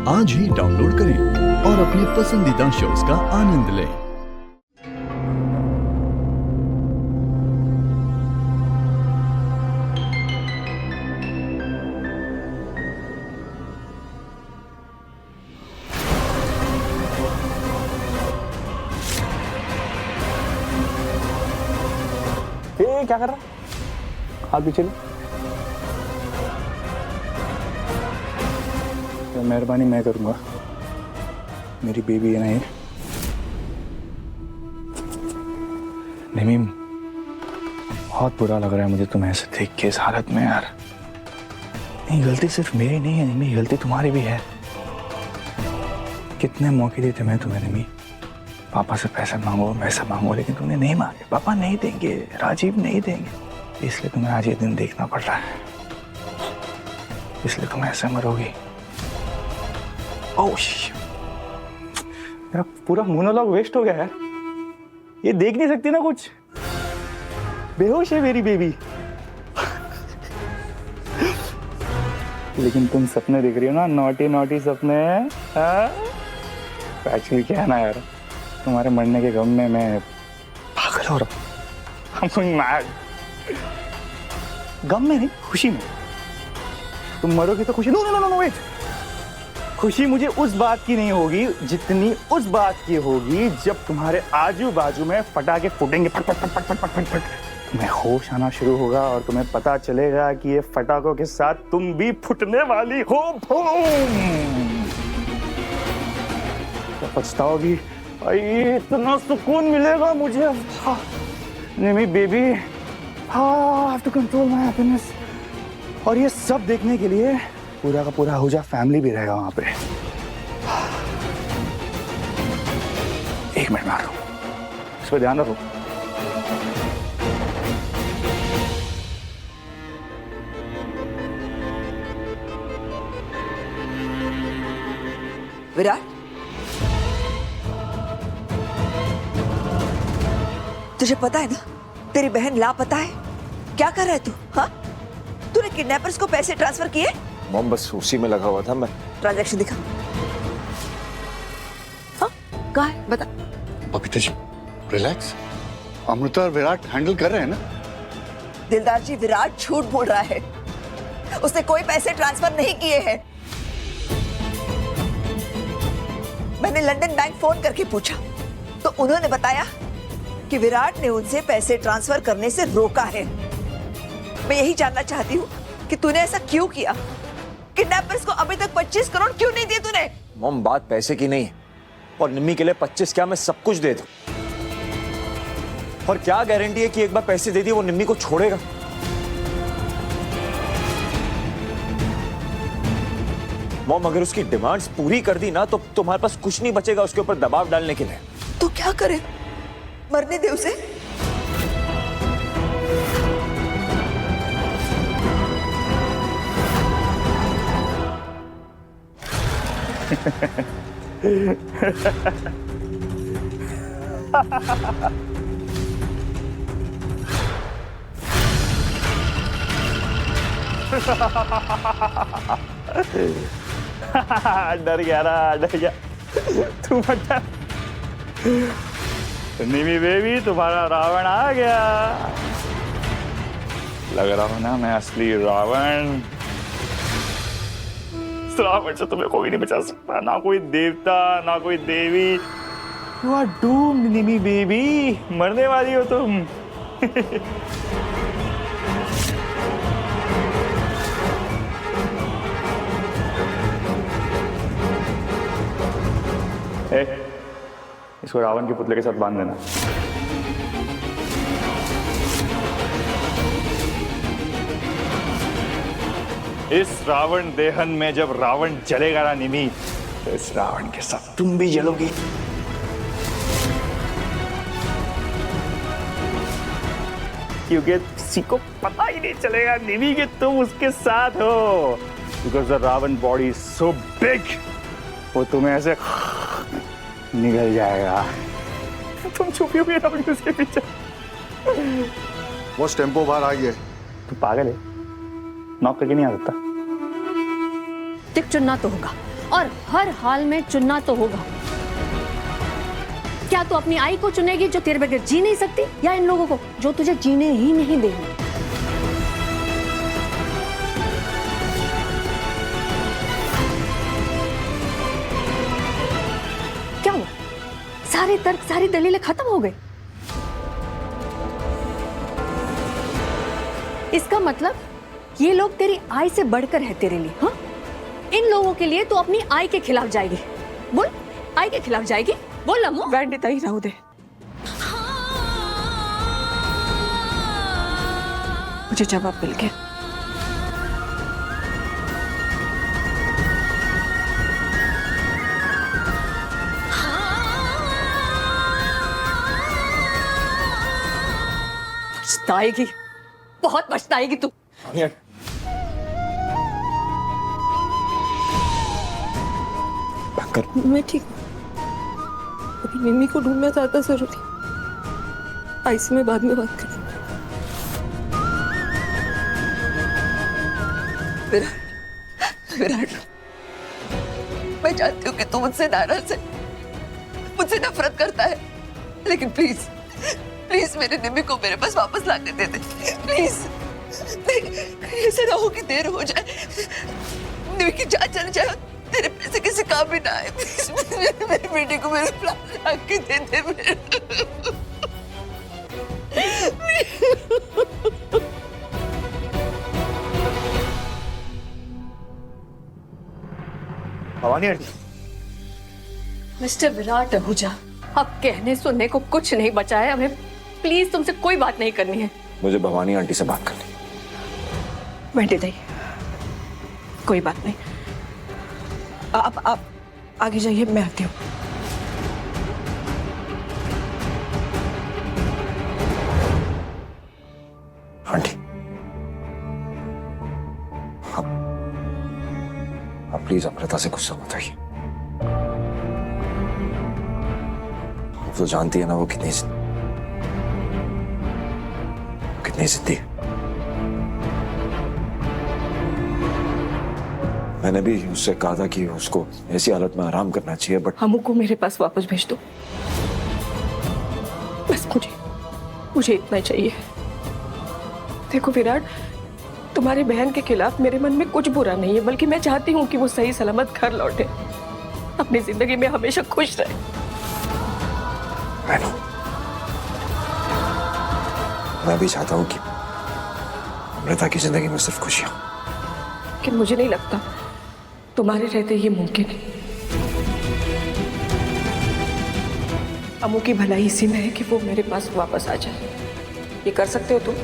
आज ही डाउनलोड करें और अपने पसंदीदा शोज का आनंद लें। ये क्या कर रहा? हाथ पीछे लो। मेहरबानी मैं करूंगा, मेरी बेबी है ना ये। निमी, बहुत बुरा लग रहा है मुझे तुम्हें ऐसे देख के इस हालत में यार। नहीं, गलती सिर्फ मेरी नहीं है निमी, गलती तुम्हारी भी है। कितने मौके दिए थे मैं तुम्हें निमी, पापा से पैसे मांगो वैसे मांगो, लेकिन तुमने नहीं मांगे। पापा नहीं देंगे, राजीव नहीं देंगे, इसलिए तुम्हें आज ये दिन देखना पड़ रहा है, इसलिए तुम ऐसे मरोगी। ओह, मेरा पूरा मोनोलॉग वेस्ट हो गया यार। ये देख नहीं सकती ना कुछ, बेहोश है मेरी बेबी। लेकिन तुम सपने देख रही हो ना, नॉटी नॉटी सपने। एक्चुअली क्या है ना यार, तुम्हारे मरने के गम में मैं पागल हो रहा हूँ। गम में नहीं, खुशी में। तुम मरोगे तो खुशी। No no no no wait, खुशी मुझे उस बात की नहीं होगी जितनी उस बात की होगी जब तुम्हारे आजू बाजू में पटाखे फूटेंगे, फट फट फट फट फट फट फट। तुम्हें होश आना शुरू होगा और तुम्हें पता चलेगा कि ये फटाकों के साथ तुम भी फुटने वाली हो। तो पछताओगी, इतना सुकून मिलेगा मुझे। Nimmi baby, have to control my happiness. और ये सब देखने के लिए पूरा का पूरा आहूजा फैमिली भी रहेगा वहां पे। एक मिनट मारो, इस पर ध्यान रखो। विराट, तुझे पता है ना तेरी बहन लापता है? क्या कर रहा है तू? हाँ, तूने किडनैपर्स को पैसे ट्रांसफर किए? मॉम बस उसी में लगा हुआ था मैं। ट्रांजैक्शन दिखा। हाँ, कहाँ है बता। बबीता जी रिलैक्स, अमृता और विराट हैंडल कर रहे हैं ना। दिलदार जी, विराट झूठ बोल रहा है, उसने कोई पैसे ट्रांसफर नहीं किए हैं। मैंने लंदन बैंक फोन करके पूछा तो उन्होंने बताया कि विराट ने उनसे पैसे ट्रांसफर करने से रोका है। मैं यही जानना चाहती हूँ कि तूने ऐसा क्यों किया? किडनैपर्स को अभी तक 25 करोड़ क्यों नहीं दिए तूने? मॉम बात पैसे की नहीं है, और निम्मी के लिए 25 क्या मैं सब कुछ दे दूं। और क्या गारंटी है कि एक बार पैसे दे दिए वो निम्मी को छोड़ेगा? मॉम अगर उसकी डिमांड्स पूरी कर दी ना तो तुम्हारे पास कुछ नहीं बचेगा उसके ऊपर दबाव डालने के लिए। तो क्या करे? मरने दे उसे। डर गया ना, डर गया। तू मत डर। निमी बेबी, तुम्हारा रावण आ गया। लग रहा हो ना मैं असली रावण। रावण से तुम्हें कोई नहीं बचा सकता, ना कोई देवता ना कोई देवी। You are doomed Nimmi baby, मरने वाली हो तुम। इसको रावण के पुतले के साथ बांध देना। इस रावण देहन में जब रावण जलेगा ना निमी, तो इस रावण के साथ तुम भी जलोगी। क्योंकि किसी को पता ही नहीं चलेगा निमी कि तुम उसके साथ हो। Because the Ravan body is so big, वो तुम्हें ऐसे निगल जाएगा। तुम छुपी हुई रहोगी उसके पीछे। वो टेम्पो बाहर आ गया। तू पागल है, नॉक करके नहीं आ सकता। टिक चुनना तो होगा, और हर हाल में चुनना तो होगा। क्या तू अपनी आई को चुनेगी जो तेरे बगैर जी नहीं सकती, या इन लोगों को जो तुझे जीने ही नहीं देंगे? क्या हुआ? सारे तर्क, सारी दलीलें खत्म हो गई। इसका मतलब ये लोग तेरी आई से बढ़कर है तेरे लिए। हाँ, इन लोगों के लिए तू अपनी आई के खिलाफ जाएगी। बोल, आई के खिलाफ जाएगी? बोल अम्मू। वैंडिता ही रहू दे, मुझे जवाब मिल गया। पछताएगी, बहुत पछताएगी तू। मैं ठीक हूँ। अभी मिमी को ढूंढना ज्यादा जरूरी। आई से मैं बाद में बात करूँ। विराट, मैं जानती हूँ कि तू मुझसे नाराज है, मुझसे नफरत करता है, लेकिन प्लीज प्लीज मेरे निमी को मेरे पास वापस ला के दे दे, प्लीज। ऐसे ना हो कि देर हो जाए, निमी की जान चली जाए, तेरे पैसे किसी काम भी ना आए। प्लीज मेरी बेटी को मेरे पास ला के दे दे। भवानी आंटी, मिस्टर विराट आहूजा, अब कहने सुनने को कुछ नहीं बचा है। हमें प्लीज तुमसे कोई बात नहीं करनी है। मुझे भवानी आंटी से बात करनी है। वैंडिता ही, कोई बात नहीं, आप आगे जाइए, मैं आती हूँ। आंटी, आप प्लीज अमृता से गुस्सा मत आइए। आप तो जानती है ना वो कितनी जिद्दी है। मैंने भी उससे कहा था कि उसको ऐसी हालत में आराम करना चाहिए, बट हमू को मेरे पास वापस भेज दो, बस मुझे इतना ही चाहिए। देखो विराट, तुम्हारी बहन के खिलाफ मेरे मन में कुछ बुरा नहीं है, बल्कि मैं चाहती हूँ कि वो सही सलामत घर लौटे, अपनी जिंदगी में हमेशा खुश रहे। मैं भी चाहता हूँ कि अमृता की जिंदगी में सिर्फ खुशियां। कि मुझे नहीं लगता तुम्हारे रहते ये मुमकिन है। अमू की भलाई इसी में है कि वो मेरे पास वापस आ जाए। ये कर सकते हो तुम?